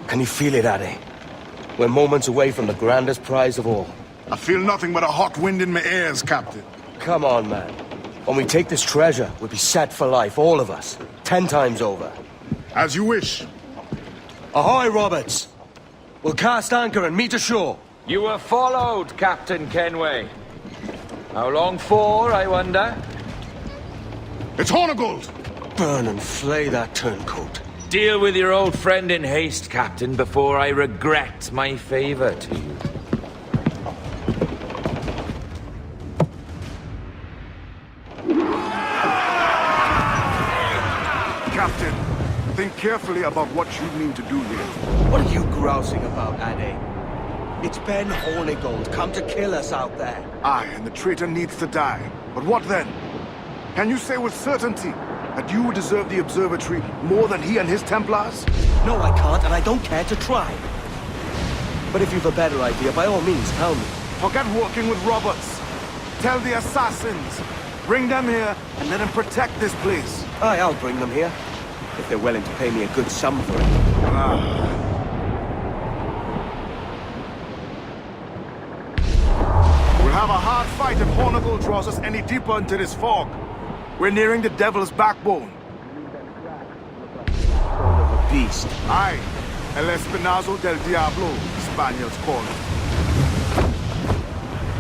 Can you feel it, Ade? We're moments away from the grandest prize of all. I feel nothing but a hot wind in my ears, Captain. Come on, man. When we take this treasure, we'll be set for life, all of us. 10 times over. As you wish. Ahoy, Roberts! We'll cast anchor and meet ashore. You were followed, Captain Kenway. How long for, I wonder? It's Hornigold! Burn and flay that turncoat. Deal with your old friend in haste, Captain, before I regret my favor to you. Captain, think carefully about what you mean to do here. What are you grousing about, Ade? It's Ben Hornigold come to kill us out there. Aye, and the traitor needs to die. But what then? Can you say with certainty that you deserve the observatory more than he and his Templars? No, I can't, and I don't care to try. But if you've a better idea, by all means, tell me. Forget working with Roberts. Tell the assassins. Bring them here and let them protect this place. Aye, I'll bring them here. If they're willing to pay me a good sum for it. We'll have a hard fight if Hornigold draws us any deeper into this fog. We're nearing the devil's backbone. Of a beast. Aye, El Espinazo del Diablo, the Spaniards call it.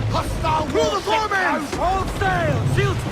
Hostile through the foremen! All sail! Shields!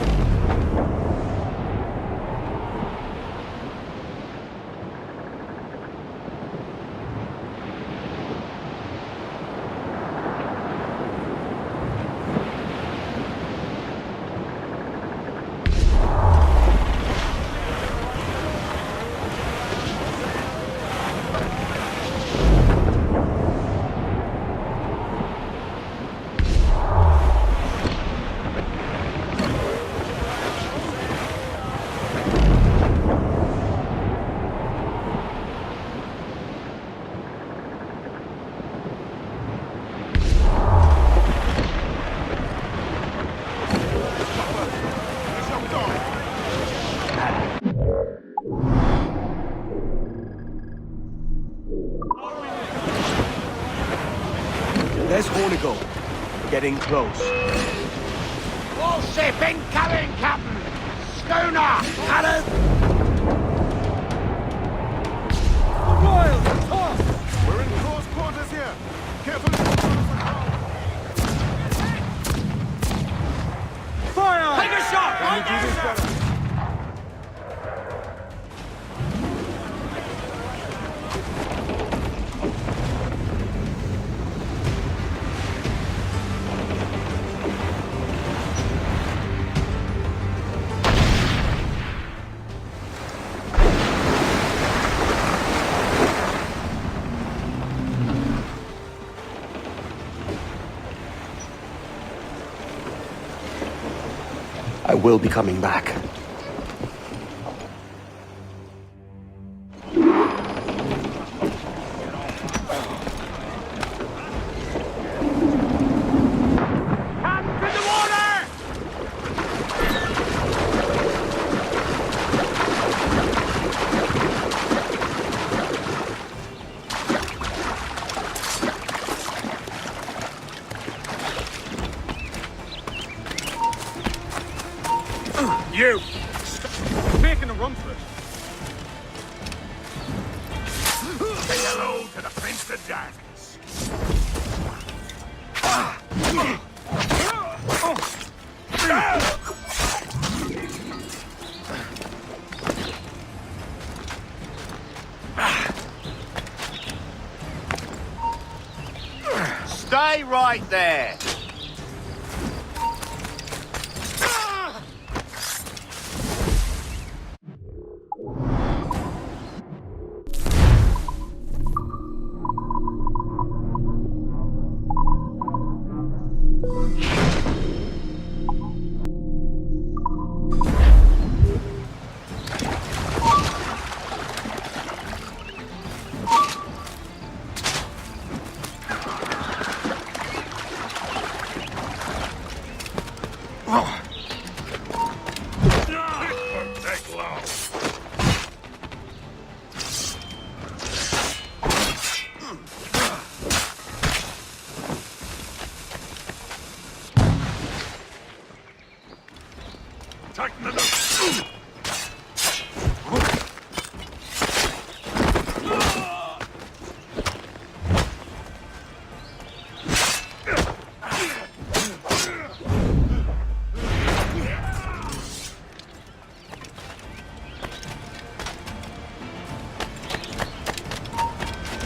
There's Hornigold. Getting close. Warship incoming, Captain! Schooner! Cannon! Royal, top! We're in close quarters here. Careful. Fire! Take a shot! Right there, sir! I will be coming back. You! Making a run for it. Say hello to the Prince of Darkness. Stay right there!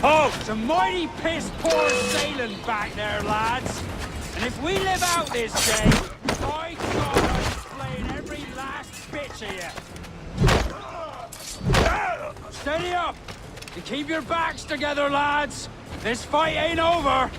Oh, it's a mighty piss-poor sailing back there, lads. And if we live out this day, by God, I'm slaying every last bitch of you. Steady up! And keep your backs together, lads. This fight ain't over.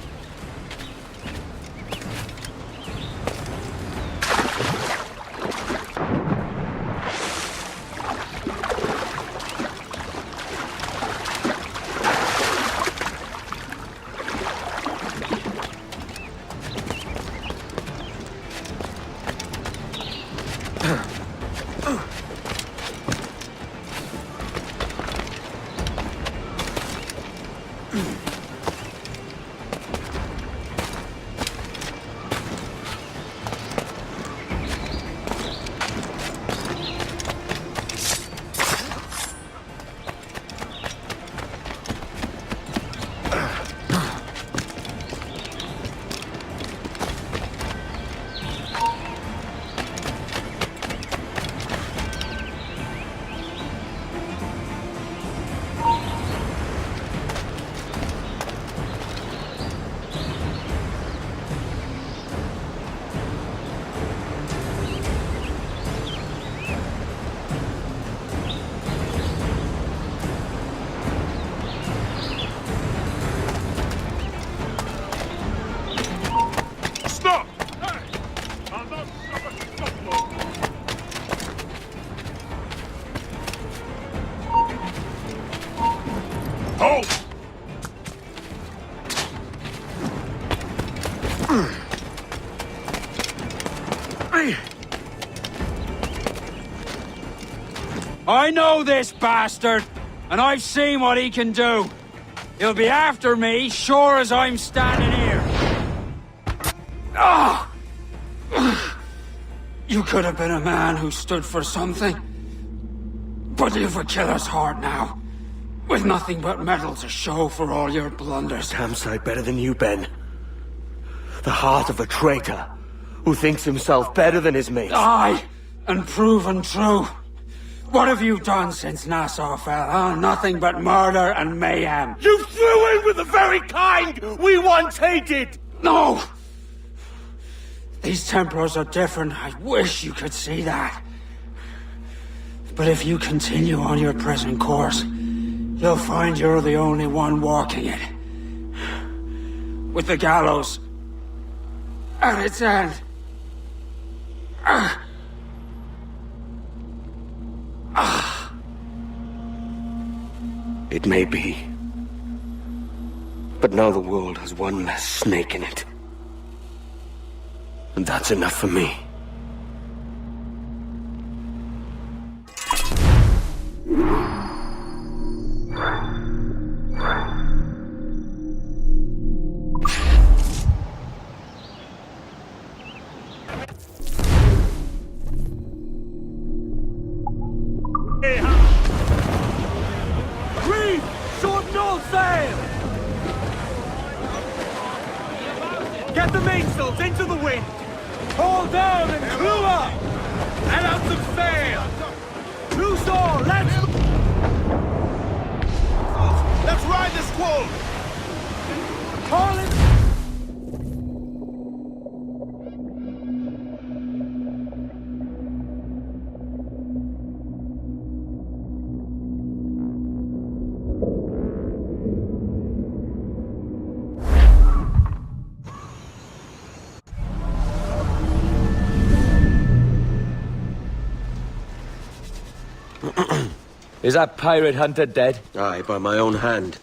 I know this bastard, and I've seen what he can do. He'll be after me, sure as I'm standing here. Ah! You could have been a man who stood for something. But you've a killer's heart now, with nothing but metal to show for all your blunders. Damn sight better than you, Ben. The heart of a traitor, who thinks himself better than his mates. Aye, and proven true. What have you done since Nassau fell, huh? Nothing but murder and mayhem. You threw in with the very kind we once hated! No! These Templars are different. I wish you could see that. But if you continue on your present course, you'll find you're the only one walking it. With the gallows at its end. It may be. But now the world has one less snake in it. And that's enough for me. Get the mainsails into the wind! Haul down and clew up! And out some sail! Loose all, Let's ride the squall! haul it! Is that pirate hunter dead? Aye, by my own hand.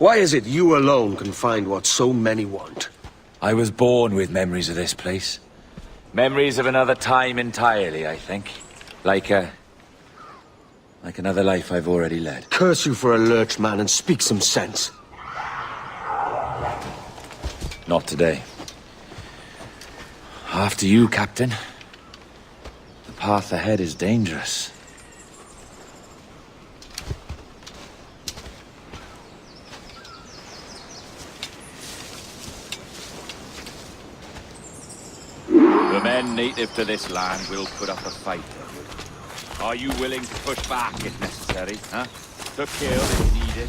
Why is it you alone can find what so many want? I was born with memories of this place. Memories of another time entirely, I think. Like another life I've already led. Curse you for a lurch, man, and speak some sense. Not today. After you, Captain. The path ahead is dangerous. The men native to this land will put up a fight. Are you willing to push back if necessary, huh? To kill if needed?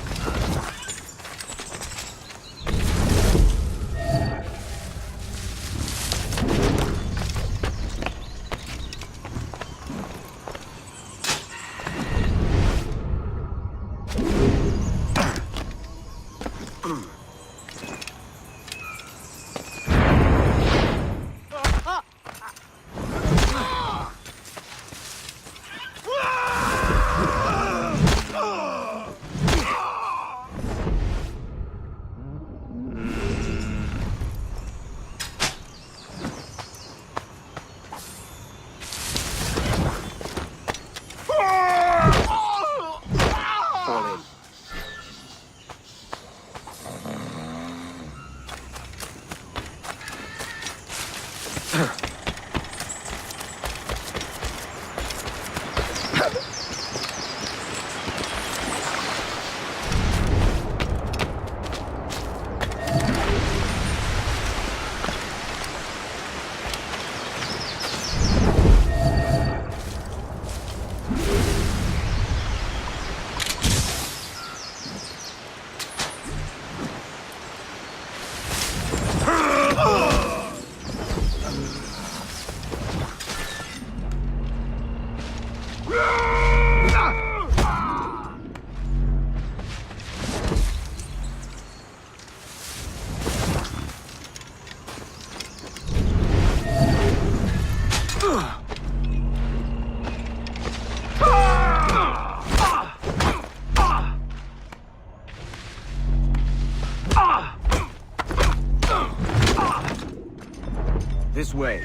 This way.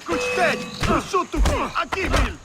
Gustad! Sutuki! Akimil!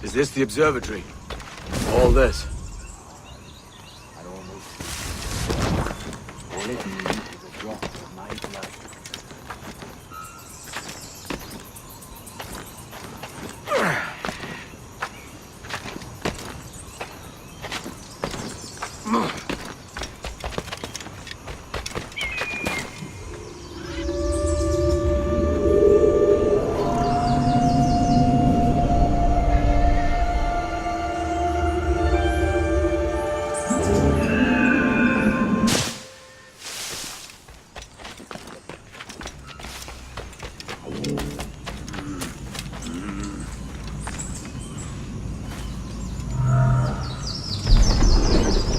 Is this the observatory? All this? All it needs is a drop of my blood.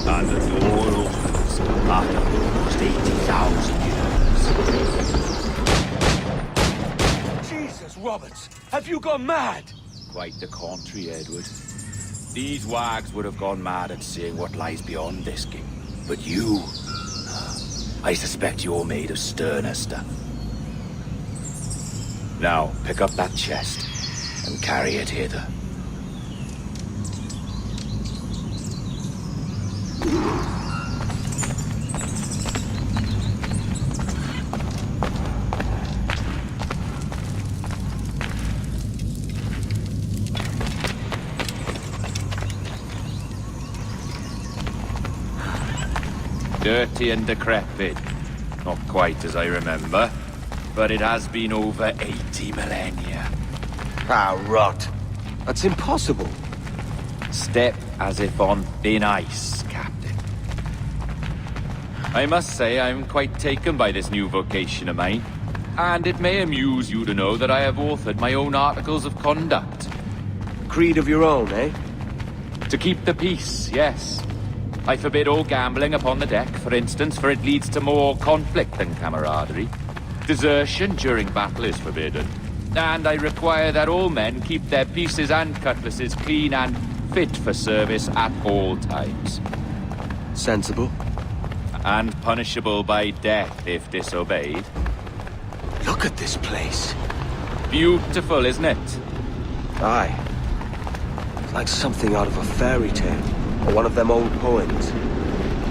And the door opens after almost 80,000 years. Jesus, Roberts! Have you gone mad? Quite the contrary, Edward. These wags would have gone mad at seeing what lies beyond this gate. But you... I suspect you're made of sterner stuff. Now, pick up that chest and carry it hither. Dirty and decrepit. Not quite as I remember, but it has been over 80 millennia. Ah, rot. That's impossible. Step as if on thin ice, Captain. I must say I'm quite taken by this new vocation of mine. And it may amuse you to know that I have authored my own articles of conduct. Creed of your own, eh? To keep the peace, yes. I forbid all gambling upon the deck, for instance, for it leads to more conflict than camaraderie. Desertion during battle is forbidden. And I require that all men keep their pieces and cutlasses clean and fit for service at all times. Sensible. And punishable by death if disobeyed. Look at this place. Beautiful, isn't it? Aye. It's like something out of a fairy tale, or one of them old poems.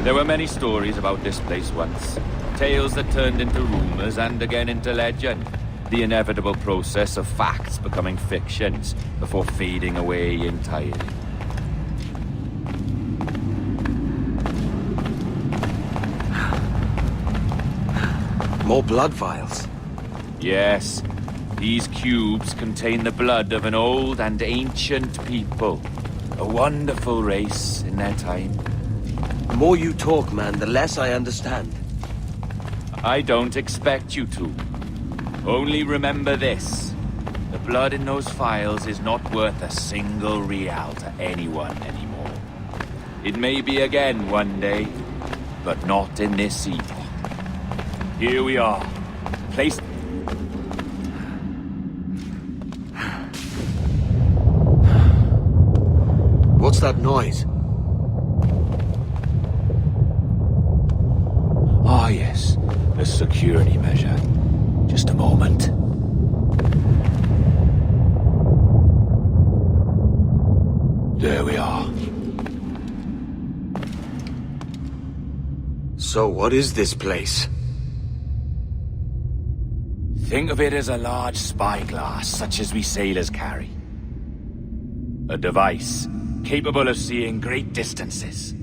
There were many stories about this place once. Tales that turned into rumors and again into legend. The inevitable process of facts becoming fictions before fading away entirely. More blood vials. Yes, these cubes contain the blood of an old and ancient people. A wonderful race in their time. The more you talk, man, the less I understand. I don't expect you to. Only remember this. The blood in those files is not worth a single real to anyone anymore. It may be again one day, but not in this epoch. Here we are. Placed... What's that noise? Ah, yes. A security measure. Just a moment. There we are. So what is this place? Think of it as a large spyglass, such as we sailors carry. A device capable of seeing great distances.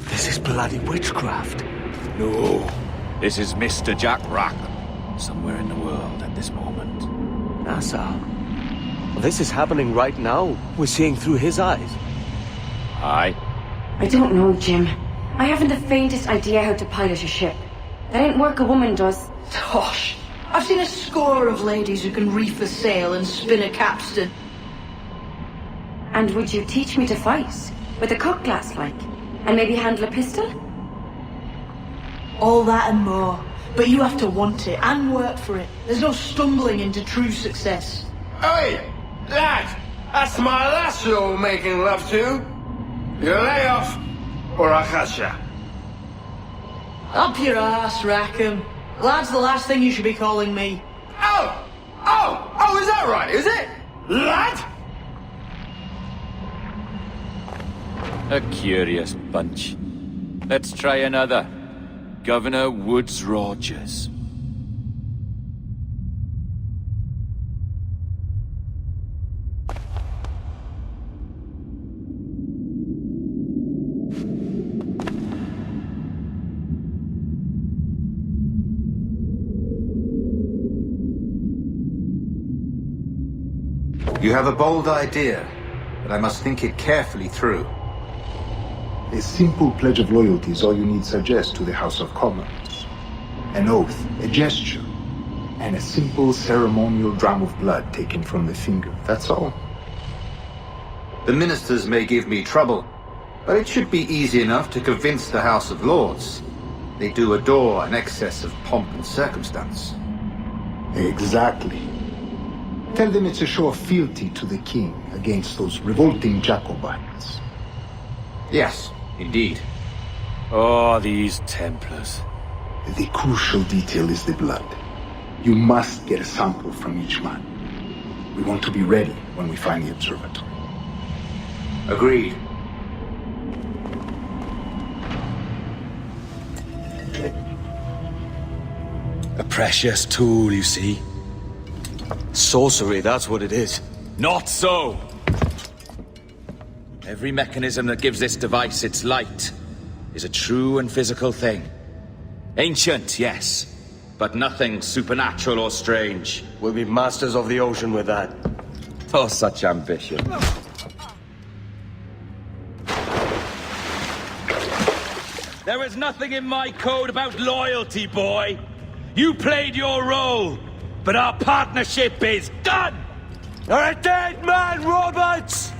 This is bloody witchcraft. No, this is Mr. Jack Rackham, somewhere in the world at this moment. NASA. Well, this is happening right now. We're seeing through his eyes. Aye. I don't know, Jim. I haven't the faintest idea how to pilot a ship. That ain't work a woman does. Tosh. I've seen a score of ladies who can reef a sail and spin a capstan. And would you teach me to fight? With a cut glass, like? And maybe handle a pistol? All that and more. But you have to want it and work for it. There's no stumbling into true success. Hey, lad! That's my lass you're making love to. You lay off, or I'll catch ya. Up your ass, Rackham. Lad's the last thing you should be calling me. Oh, is that right, is it? Lad? A curious bunch. Let's try another. Governor Woods Rogers. You have a bold idea, but I must think it carefully through. A simple pledge of loyalty is all you need suggest to the House of Commons. An oath, a gesture, and a simple ceremonial dram of blood taken from the finger. That's all. The ministers may give me trouble, but it should be easy enough to convince the House of Lords. They do adore an excess of pomp and circumstance. Exactly. Tell them it's a show of fealty to the king against those revolting Jacobites. Yes, indeed. Oh, these Templars. The crucial detail is the blood. You must get a sample from each man. We want to be ready when we find the observatory. Agreed. A precious tool, you see. Sorcery, that's what it is. Not so! Every mechanism that gives this device its light is a true and physical thing. Ancient, yes, but nothing supernatural or strange. We'll be masters of the ocean with that. Oh, such ambition. There is nothing in my code about loyalty, boy. You played your role, but our partnership is done! You're a dead man, Roberts!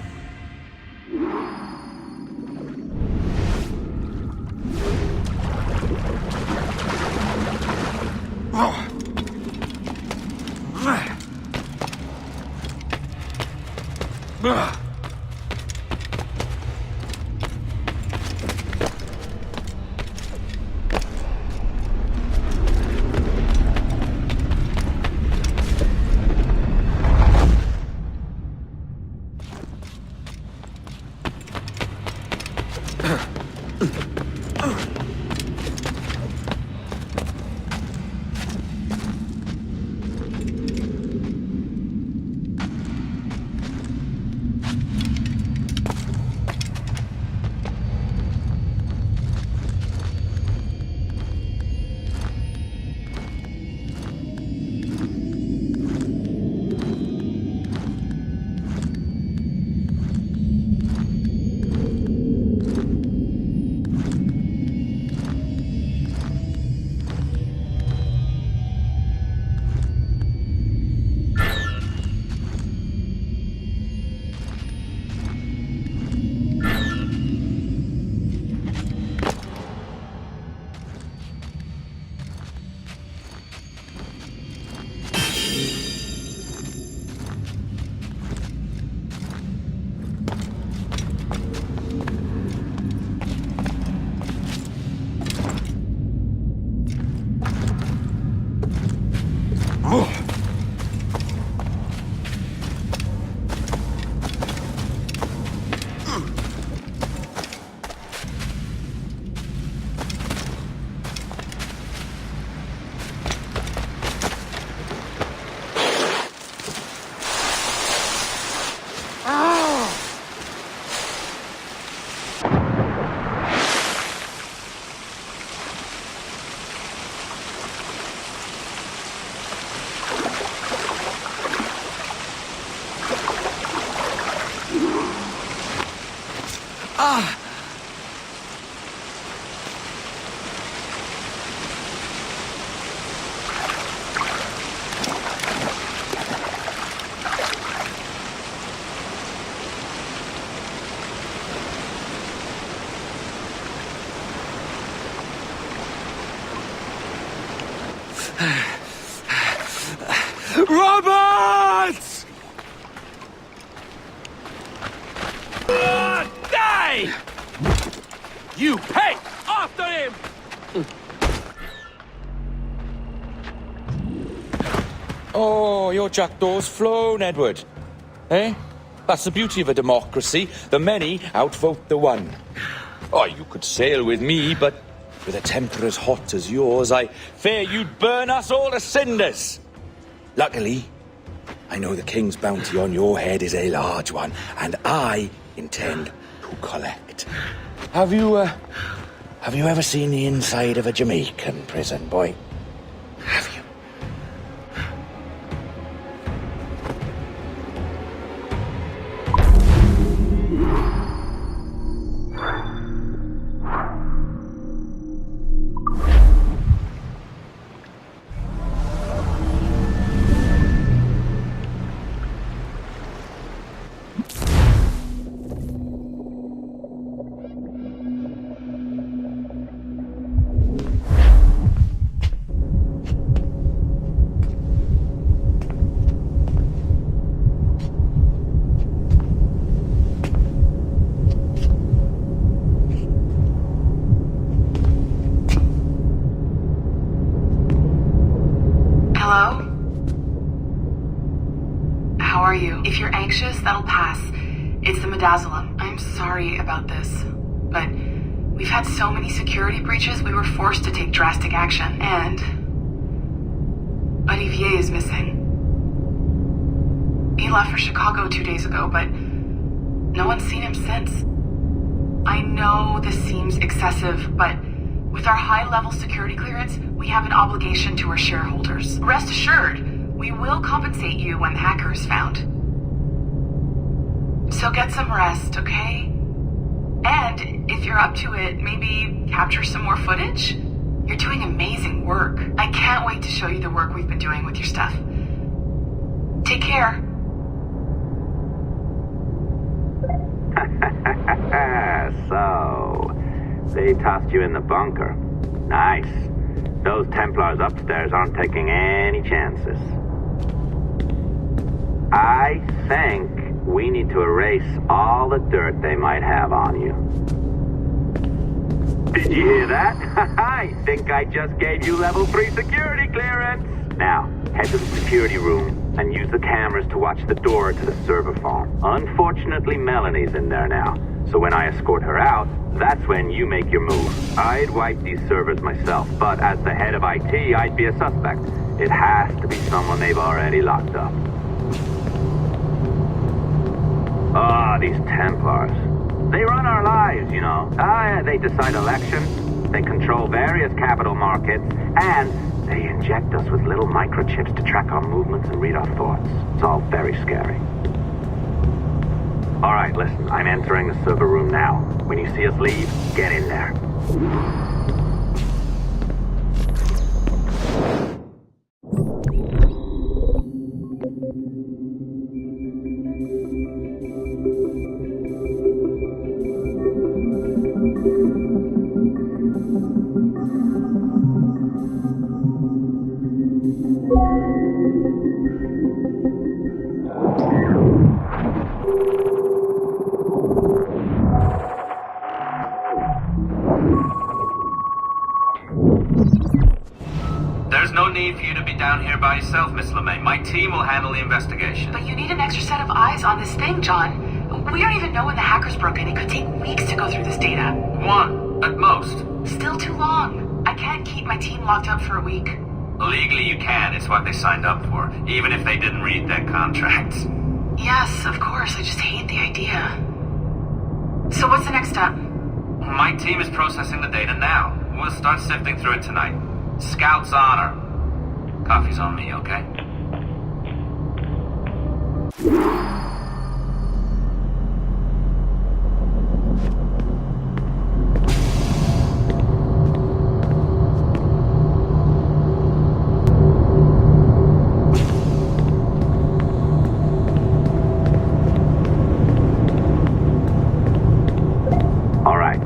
Roberts! Die! You pay! After him! Oh, your jackdaw's flown, Edward. Eh? That's the beauty of a democracy. The many outvote the one. Oh, you could sail with me, but with a temper as hot as yours, I fear you'd burn us all to cinders. Luckily, I know the king's bounty on your head is a large one, and I intend to collect. Have you ever seen the inside of a Jamaican prison, boy? Have you? That'll pass. It's the Midazolam. I'm sorry about this, but we've had so many security breaches, we were forced to take drastic action, and Olivier is missing. He left for Chicago 2 days ago, but no one's seen him since. I know this seems excessive, but with our high-level security clearance, We have an obligation to our shareholders. Rest assured, we will compensate you when the hacker is found. So get some rest, okay? And if you're up to it, maybe capture some more footage? You're doing amazing work. I can't wait to show you the work we've been doing with your stuff. Take care. So, they tossed you in the bunker. Nice. Those Templars upstairs aren't taking any chances. I think we need to erase all the dirt they might have on you. Did you hear that? I think I just gave you level 3 security clearance. Now, head to the security room and use the cameras to watch the door to the server farm. Unfortunately, Melanie's in there now, so when I escort her out, that's when you make your move. I'd wipe these servers myself, but as the head of IT, I'd be a suspect. It has to be someone they've already locked up. Ah, these Templars. They run our lives, you know. They decide elections, they control various capital markets, and they inject us with little microchips to track our movements and read our thoughts. It's all very scary. All right, listen, I'm entering the server room now. When you see us leave, get in there. There's no need for you to be down here by yourself, Miss LeMay. My team will handle the investigation. But you need an extra set of eyes on this thing, John. We don't even know when the hackers broke in. It could take weeks to go through this data. One, at most. Still too long. I can't keep my team locked up for a week. Legally you can. It's what they signed up for, even if they didn't read their contracts. Yes, of course. I just hate the idea. So what's the next step? My team is processing the data now. We'll start sifting through it tonight. Scout's honor. Coffee's on me, okay? All right.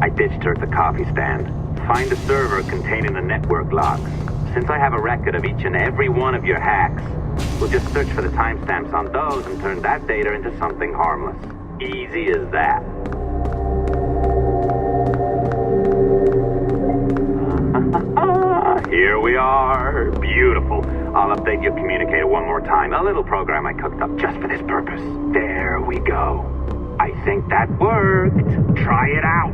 I ditched her at the coffee stand. Find a server containing the network logs. Since I have a record of each and every one of your hacks, we'll just search for the timestamps on those and turn that data into something harmless. Easy as that. Here we are. Beautiful. I'll update your communicator one more time. A little program I cooked up just for this purpose. There we go. I think that worked. Try it out.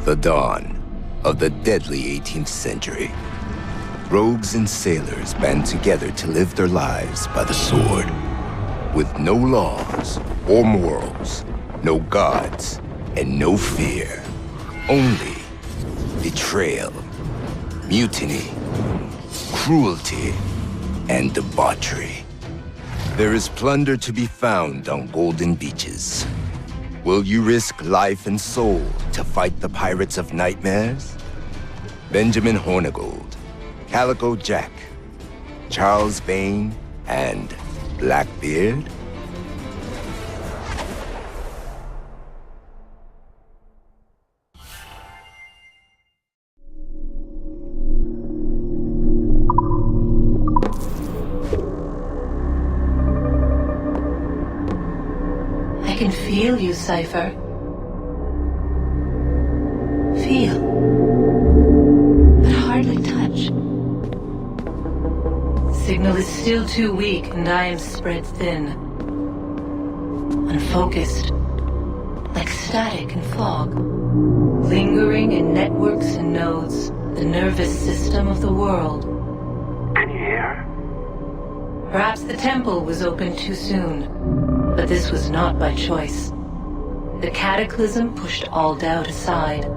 The dawn of the deadly 18th century. rogues and sailors band together to live their lives by the sword. With no laws or morals, no gods, and no fear. Only betrayal, mutiny, cruelty, and debauchery. There is plunder to be found on golden beaches. Will you risk life and soul to fight the pirates of nightmares? Benjamin Hornigold, Calico Jack, Charles Vane, and Blackbeard? I can feel you, Cypher. Feel. But hardly touch. Signal is still too weak, and I am spread thin. Unfocused. Like static and fog. Lingering in networks and nodes. The nervous system of the world. Can you hear? Perhaps the temple was opened too soon. But this was not by choice. The cataclysm pushed all doubt aside.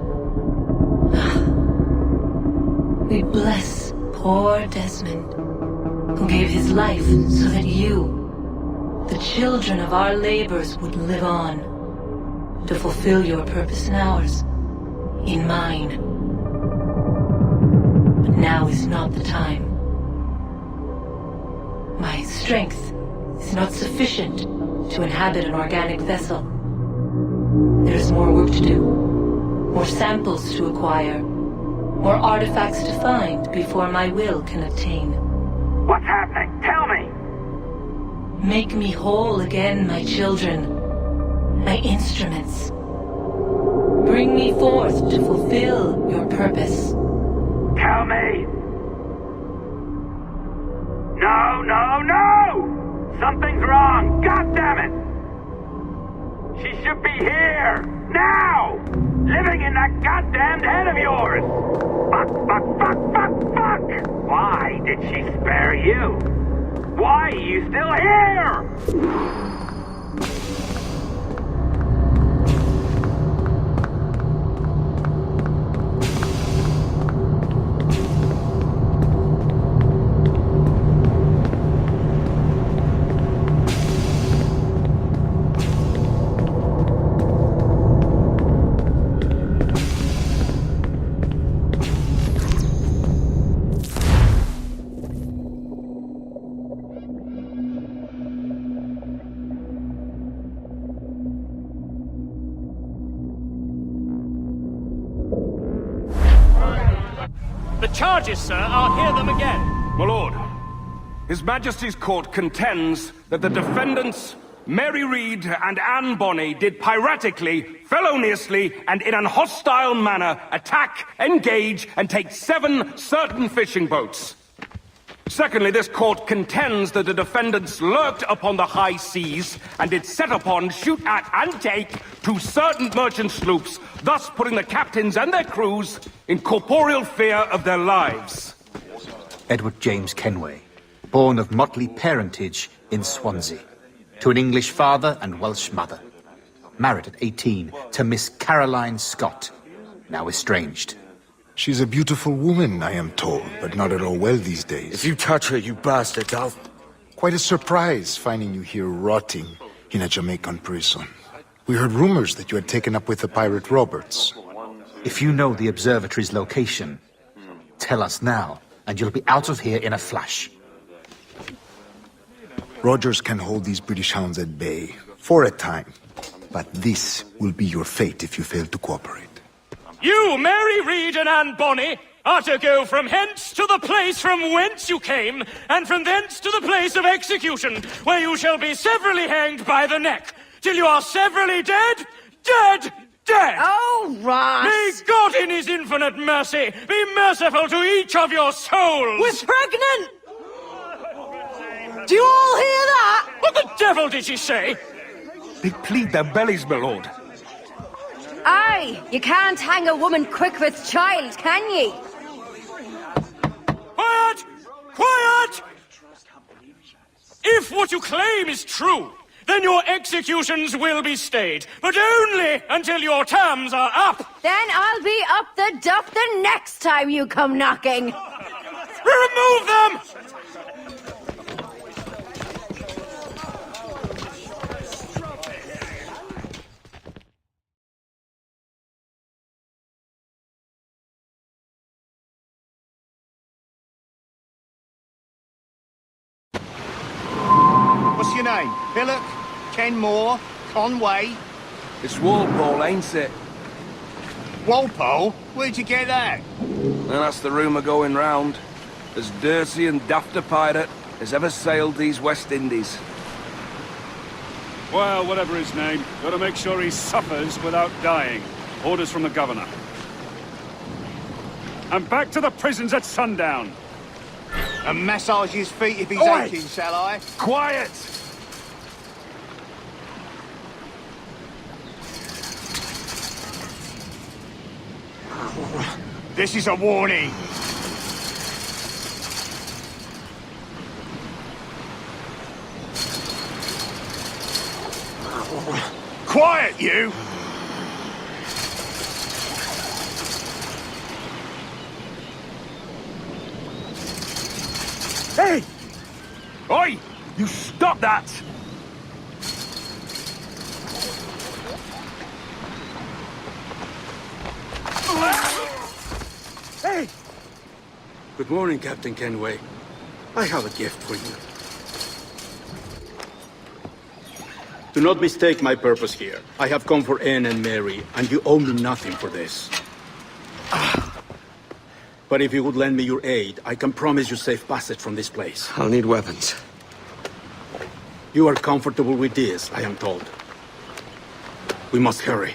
We bless poor Desmond, who gave his life so that you, the children of our labors, would live on, to fulfill your purpose in ours, in mine. But now is not the time. My strength is not sufficient to inhabit an organic vessel. There is more work to do, more samples to acquire, more artifacts to find before my will can obtain. What's happening? Tell me! Make me whole again, my children, my instruments. Bring me forth to fulfill your purpose. Tell me! No, no, no! Something's wrong! God damn it! She should be here! Now! Living in that goddamned head of yours! Fuck, fuck, fuck, fuck, fuck! Why did she spare you? Why are you still here? The charges, sir, I'll hear them again. My lord, His Majesty's court contends that the defendants, Mary Read and Anne Bonny, did piratically, feloniously, and in an hostile manner attack, engage, and take 7 certain fishing boats. Secondly, this court contends that the defendants lurked upon the high seas and did set upon, shoot at, and take 2 certain merchant sloops, thus putting the captains and their crews in corporeal fear of their lives. Edward James Kenway, born of motley parentage in Swansea, to an English father and Welsh mother. Married at 18 to Miss Caroline Scott, now estranged. She's a beautiful woman, I am told, but not at all well these days. If you touch her, you bastards, I'll... Quite a surprise finding you here rotting in a Jamaican prison. We heard rumors that you had taken up with the pirate Roberts. If you know the observatory's location, tell us now, and you'll be out of here in a flash. Rogers can hold these British hounds at bay, for a time. But this will be your fate if you fail to cooperate. You, Mary Read and Anne Bonny, are to go from hence to the place from whence you came, and from thence to the place of execution, where you shall be severally hanged by the neck, till you are severally dead, dead, dead! Oh, Ross! May God in his infinite mercy be merciful to each of your souls! We're pregnant! Do you all hear that? What the devil did she say? They plead their bellies, my lord. Aye, you can't hang a woman quick with child, can ye? Quiet Quiet! If what you claim is true, then your executions will be stayed, but only until your terms are up. Then I'll be up the duff the next time you come knocking. Remove them! What's your name? Billock? Kenmore? Conway? It's Walpole, ain't it? Walpole? Where'd you get that? And that's the rumour going round. As dirty and daft a pirate as ever sailed these West Indies. Well, whatever his name, gotta make sure he suffers without dying. Orders from the governor. And back to the prisons at sundown. And massage his feet if he's Oi! aching, shall I? Quiet! This is a warning. Quiet, you! Hey! Oi! You stop that! Hey! Good morning, Captain Kenway. I have a gift for you. Do not mistake my purpose here. I have come for Anne and Mary, and you owe me nothing for this. But if you would lend me your aid, I can promise you safe passage from this place. I'll need weapons. You are comfortable with this, I am told. We must hurry.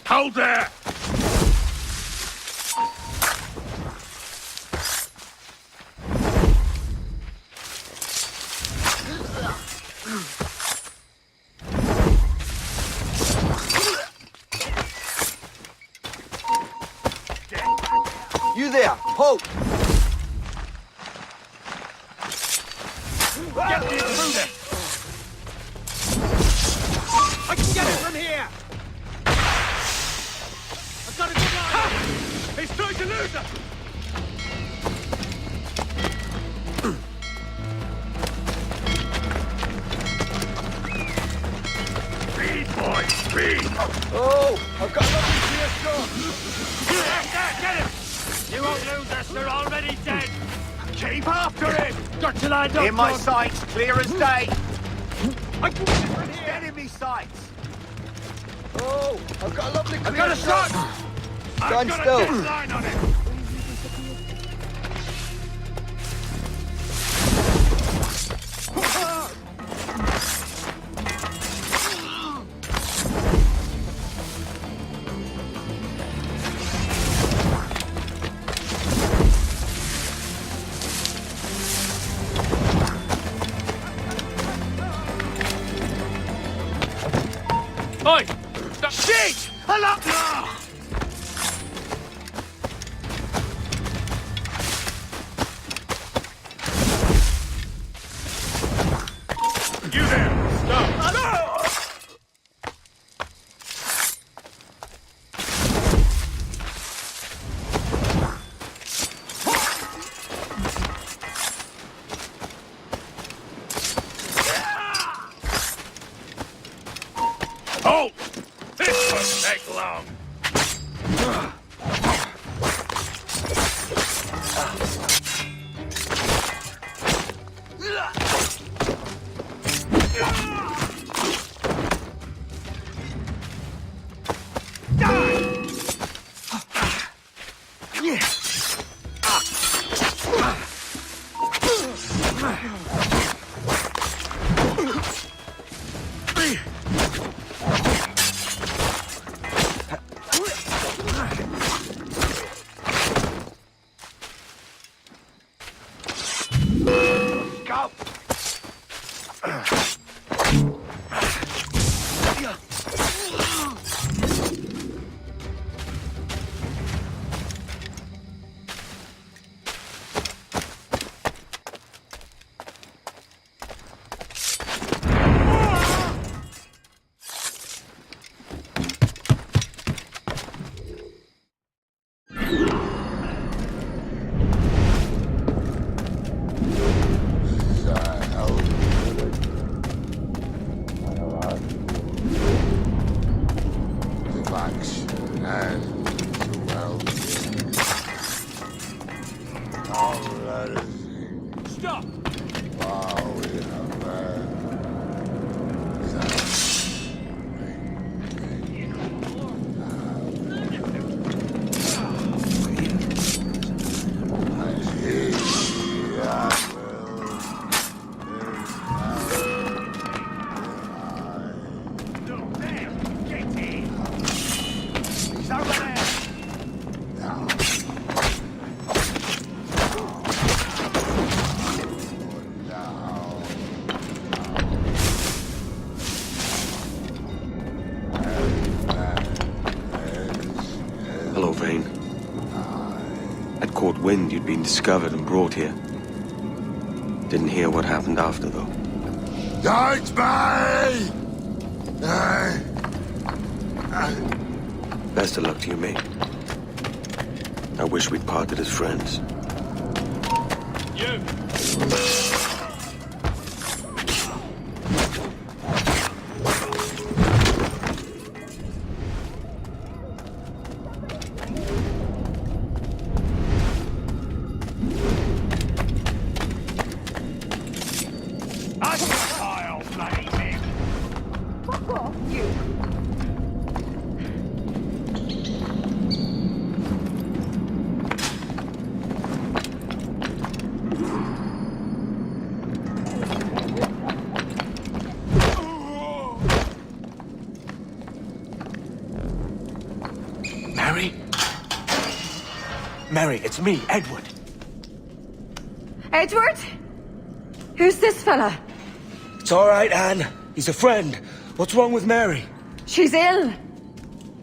Hold there! You there, halt! Get me through there! I can get it from here! I've got a good line! He's trying to lose us! Speed, boy, speed! Oh, I've got nothing to your Get him! You won't lose us, they're already dead! Keep after him! Got you lined up, In my John. sights, clear as day. I can get it from here! Enemy sights! Oh, I've got a lovely I've got a shot! Stand I've got still. a dead line on it! Oi! Shit! Hello! You there! Stop! No! Halt! This won't take long. Wind you'd been discovered and brought here. Didn't hear what happened after, though. Don't me! Best of luck to you, mate. I wish we'd parted as friends. You! Mary, it's me, Edward. Edward? Who's this fella? It's all right, Anne. He's a friend. What's wrong with Mary? She's ill.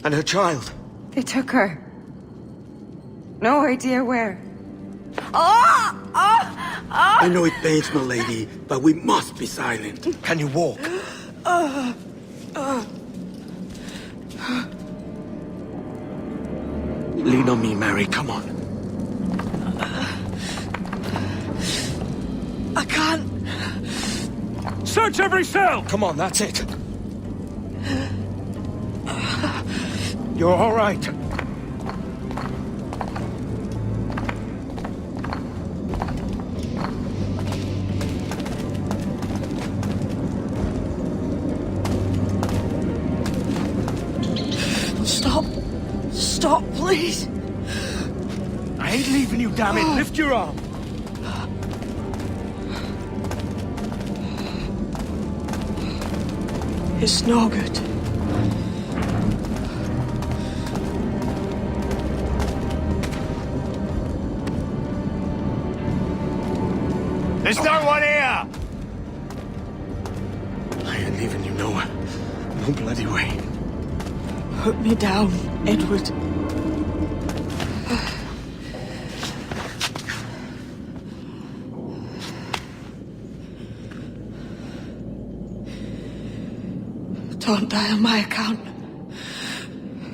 And her child? They took her. No idea where. Oh! Oh! Oh! I know it pains, my lady, but we must be silent. Can you walk? Lean on me, Mary. Come on. I can't. Search every cell! Come on, that's it. You're all right. Stop. Stop, please. I ain't leaving you, damn it. Lift your arm. It's no good. There's no one here! I ain't leaving you nowhere. No bloody way. Put me down, Edward. Don't die on my account.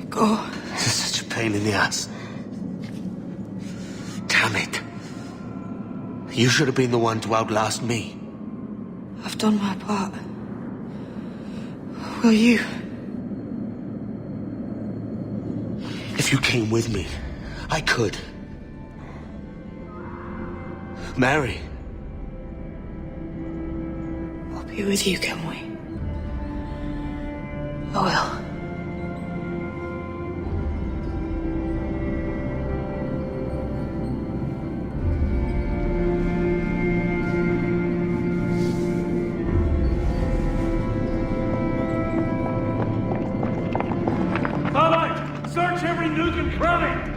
Go. This is such a pain in the ass. Damn it. You should have been the one to outlast me. I've done my part. Will you? If you came with me, I could. Mary. I'll be with you, Kenway. I will. Search every nook and cranny!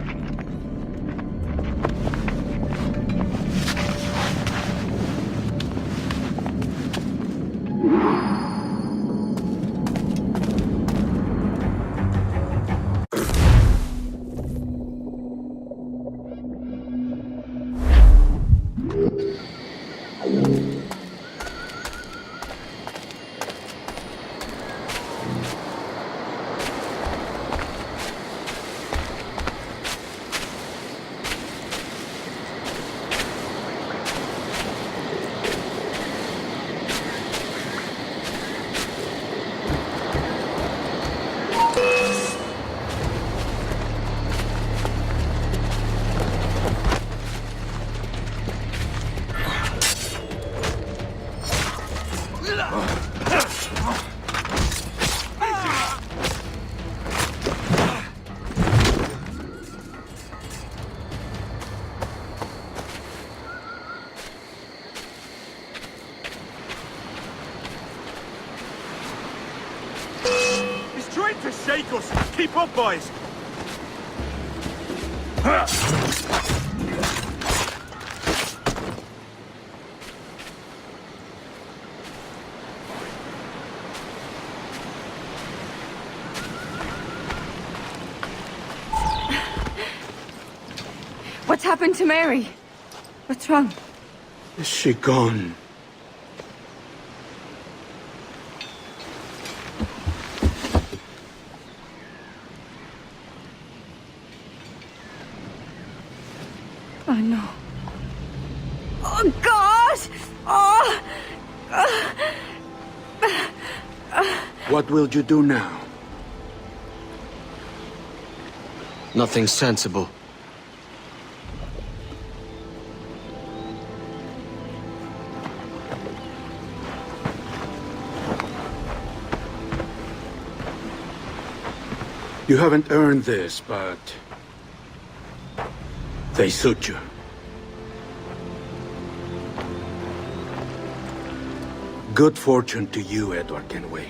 To shake us! Keep up, boys! What's happened to Mary? What's wrong? Is she gone? Oh, no. Oh, God! Oh! What will you do now? Nothing sensible. You haven't earned this, but they suit you. Good fortune to you, Edward Kenway.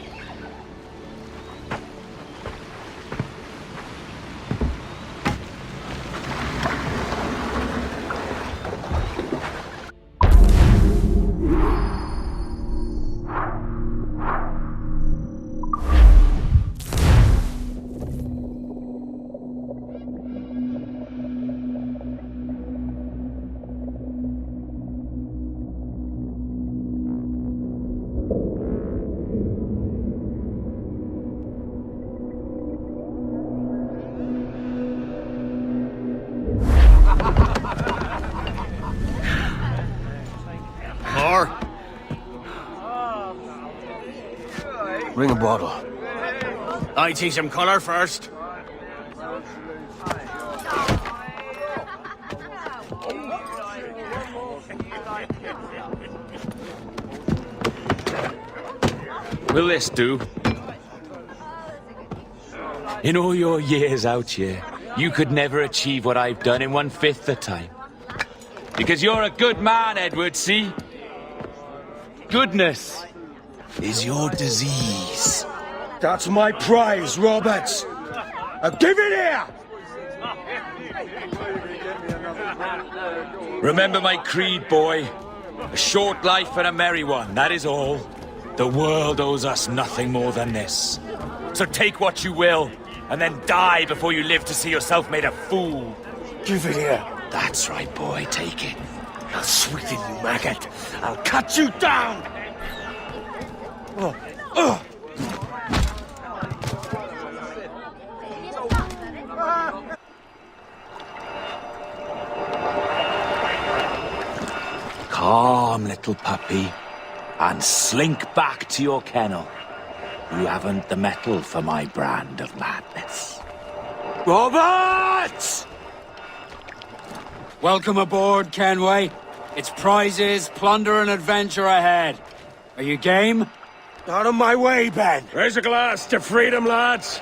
Bring a bottle. I teach him colour first. Will this do? In all your years out here, you could never achieve what I've done in 1/5 the time. Because you're a good man, Edward, see? Goodness is your disease. That's my prize, Roberts. Give it here! Remember my creed, boy. A short life and a merry one, that is all. The world owes us nothing more than this. So take what you will, and then die before you live to see yourself made a fool. Give it here. That's right, boy, take it. I'll sweeten you, maggot. I'll cut you down! Calm, little puppy, and slink back to your kennel. You haven't the mettle for my brand of madness. Robert! Welcome aboard, Kenway. It's prizes, plunder, and adventure ahead. Are you game? Out of my way, Ben. Raise a glass to freedom, lads.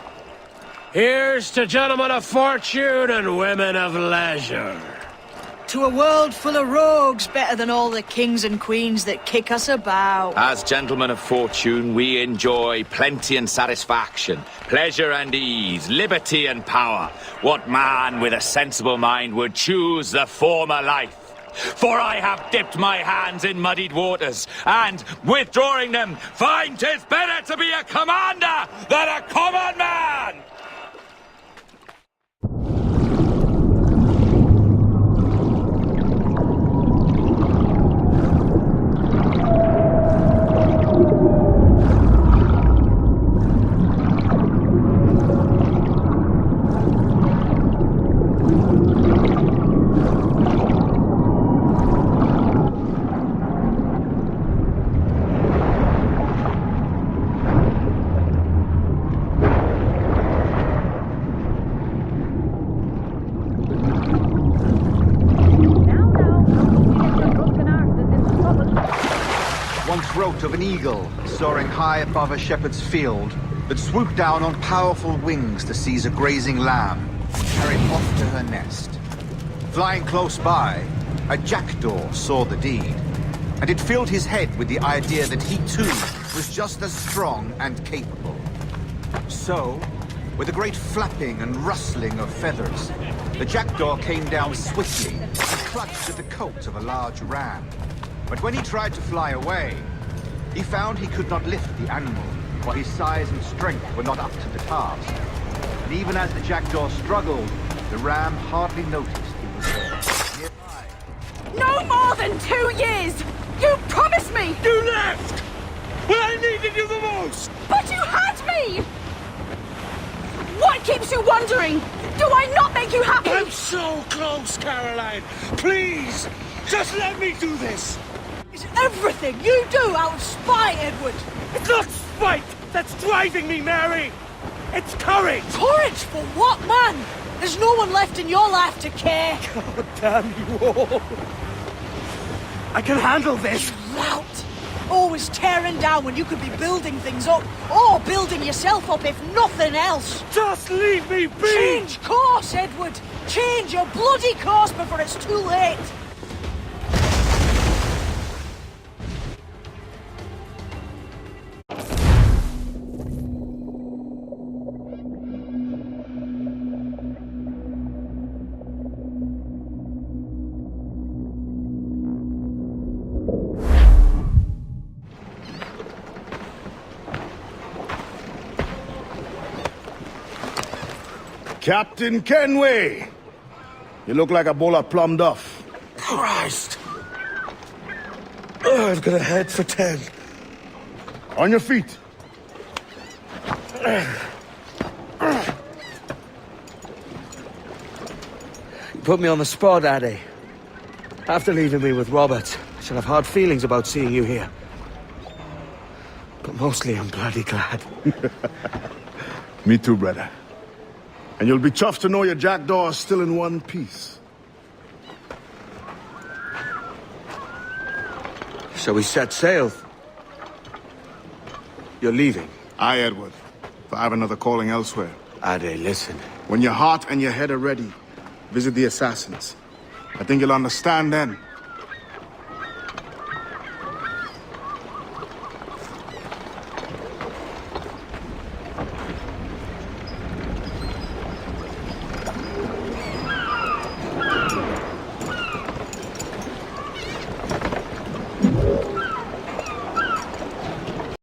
Here's to gentlemen of fortune and women of leisure. To a world full of rogues, better than all the kings and queens that kick us about. As gentlemen of fortune, we enjoy plenty and satisfaction, pleasure and ease, liberty and power. What man with a sensible mind would choose the former life? For I have dipped my hands in muddied waters, and, withdrawing them, find 'tis better to be a commander than a common man! Of an eagle soaring high above a shepherd's field that swooped down on powerful wings to seize a grazing lamb and carry it off to her nest. Flying close by, a jackdaw saw the deed, and it filled his head with the idea that he too was just as strong and capable. So, with a great flapping and rustling of feathers, the jackdaw came down swiftly and clutched at the coat of a large ram. But when he tried to fly away, he found he could not lift the animal, for his size and strength were not up to the task. And even as the jackdaw struggled, the ram hardly noticed he was there. Nearby. No more than 2 years! You promised me! You left! When I needed you the most! But you had me! What keeps you wondering? Do I not make you happy? I'm so close, Caroline! Please! Just let me do this! Is everything you do out of spite, Edward? It's not spite that's driving me, Mary! It's courage! Courage for what, man? There's no one left in your life to care. God damn you all! I can handle this! Lout! Always tearing down when you could be building things up, or building yourself up if nothing else. Just leave me be! Change course, Edward! Change your bloody course before it's too late! Captain Kenway! You look like a bowl of plum duff. Christ! I've got a head for 10. On your feet. You put me on the spot, Addy. After leaving me with Robert, I shall have hard feelings about seeing you here. But mostly I'm bloody glad. Me too, brother. And you'll be chuffed to know your jackdaw is still in one piece. Shall we set sail? You're leaving? Aye, Edward. For I have another calling elsewhere. Ade, listen. When your heart and your head are ready, visit the assassins. I think you'll understand then